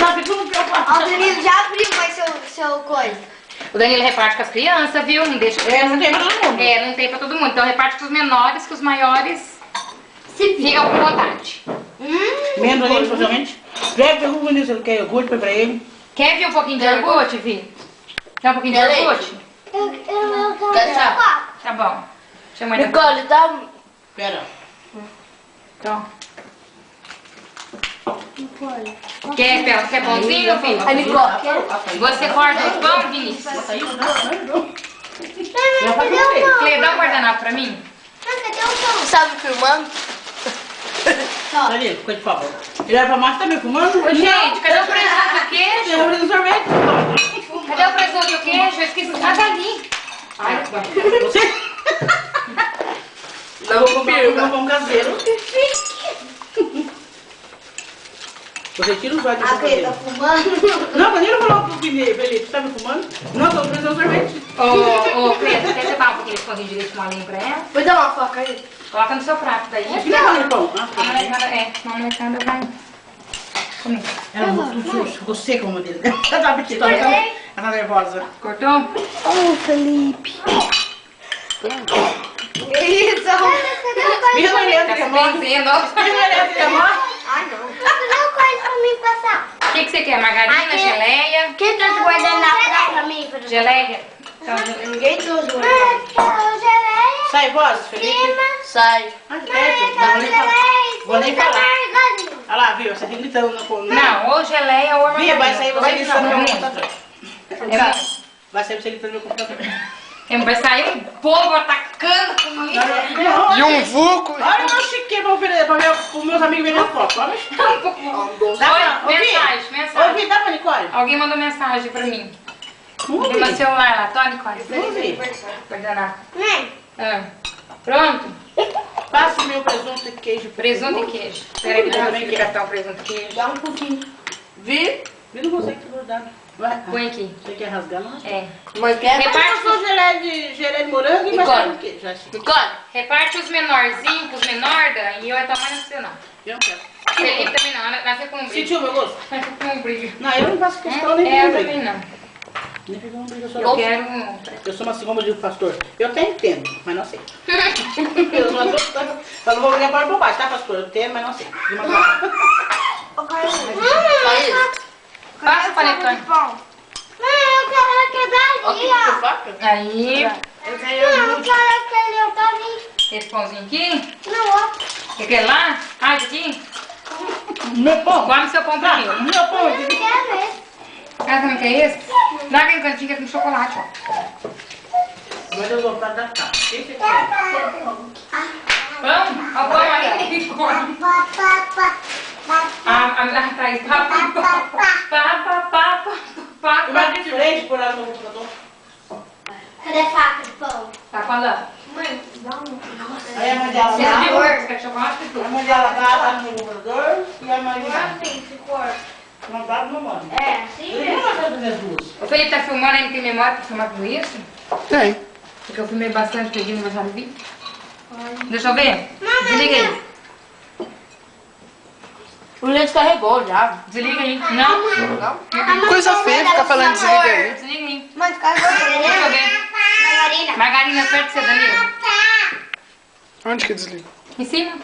Ó, o Danilo já abriu, mas seu coisa. O Danilo reparte com as crianças, viu? Não deixa Não tem pra todo mundo. não tem pra todo mundo. Então reparte com os menores, que os maiores ficam com vontade. Menos ele, possivelmente. Já pergunta nisso, ele quer iogurte pra ele. Quer vir um pouquinho de iogurte, Vi? Quer um pouquinho de iogurte? Eu Tá bom. Chama ele. Nicole, dá... Pera. Então. Quer pãozinho, filho? A Nicole. Você corta o pão, Vinícius? Clê, dá um guardanapo pra mim? Sabe filmando? Cadê? Ficou de favor. Ele era pra Márcia também fumando? Ô, gente, cadê o presunto e o queijo? Ele era sorvete. Cadê o presunto e o queijo? Eu esqueci. Ah, tá ali. Ai, Você? Não Não pão caseiro. Você tira os olhos do pão Tá caseiro. fumando? Não, quando ele falou pro Felipe, você tá me fumando? Não, tô precisando de sorvete. Ô, Clê, você quer separar um pouquinho de pãozinho de leite molinho pra ela? Vou dar uma faca aí. Coloca no seu prato daí. Que leva no pão? A molecada vai comer. Ela ficou seca uma dele. Ela tá apetite, ela tá nervosa. Cortou? Oh, Felipe. Que isso? Minha mulher Tá que se morre. benzendo. Minha mulher que morre. Ai, não. Não coisa pra mim passar. O que você quer? Margarina, geleia? Quem trouxe guardanapo pra mim? Geleia? Então, Ninguém trouxe guardanapo. Sai, voz, Felipe. Sai. Vou nem falar. Olha lá, viu? Você fica gritando no fundo. não, ou geleia ou Via, margarina. vai sair você Dois gritando no não, meu é computador. muito. Vai sair você gritando no meu computador. Vai sair um povo atacando comigo. E um vulco. Olha o chique pra oferecer para meus amigos verem foto. Olha Oi, mensagem. Oi, dá pra Nicole? Alguém mandou mensagem pra mim. Vamos Tem meu ver. celular lá. Tô, Nicole. Vamos ver. Guardanapo. Pronto? Passa o meu presunto e queijo. Presunto e queijo. Espera aí que eu vou explicar o presunto e queijo. Dá um pouquinho. Vi? Vi, não consegue grudar. Vai. Põe aqui. Você quer rasgar, não? É. Mas quer? Reparte, Passou geleia de morango e mais Nicole. o queijo. Nicole. reparte os menorzinhos com os menor, Dan, e eu é tamanho não sei não. Eu não quero. Felipe também não, nós fica com um brilho. Sentiu meu gosto? Nós fica com um brilho. Não, eu não faço questão nem Eu de também não. Nem fica um brilho, Eu quero... Eu sou assim como eu digo, pastor. Eu até entendo, mas não sei. Eu não adoro. Eu não vou ligar para o bobagem, tá, pastor? Eu entendo, mas não sei. Passa o panetone. Eu quero quebrar ali, ó. Aí, Eu quero aquele outro ali. esse pãozinho aqui. Não, ó. Quer aquele lá? Ah, esse aqui? Meu pão. Come seu pão pra mim. Meu pão. Eu quero esse. Ah, também quer esse? Dá aquele cantinho que é com chocolate, ó. Agora eu vou para adaptar. Esse aqui. Pão? Ó o pão aí. Come. Tá aí. Pá. Vai de frente por lá no computador. Cadê a faca de pão? Tá falando? Mãe, dá um. Aí a mãe dela Esse tá. de cor, quer chocolate? A mãe dela tá no computador e a mãe Não é assim, se for. não tá no mano. É, assim Eu mesmo. não vou fazer as duas. O Felipe tá filmando, ele não tem memória pra filmar tudo isso? Tem. Porque eu filmei bastante, peguei no meu vídeo. Deixa eu ver. Desliga aí. O leite carregou já. Desliga aí. Não? Coisa feia ficar falando desliga aí. Desliga aí. Mas carregou Deixa eu ver. Margarina. Margarina perto de você, Danilo. Onde que desliga? Em cima.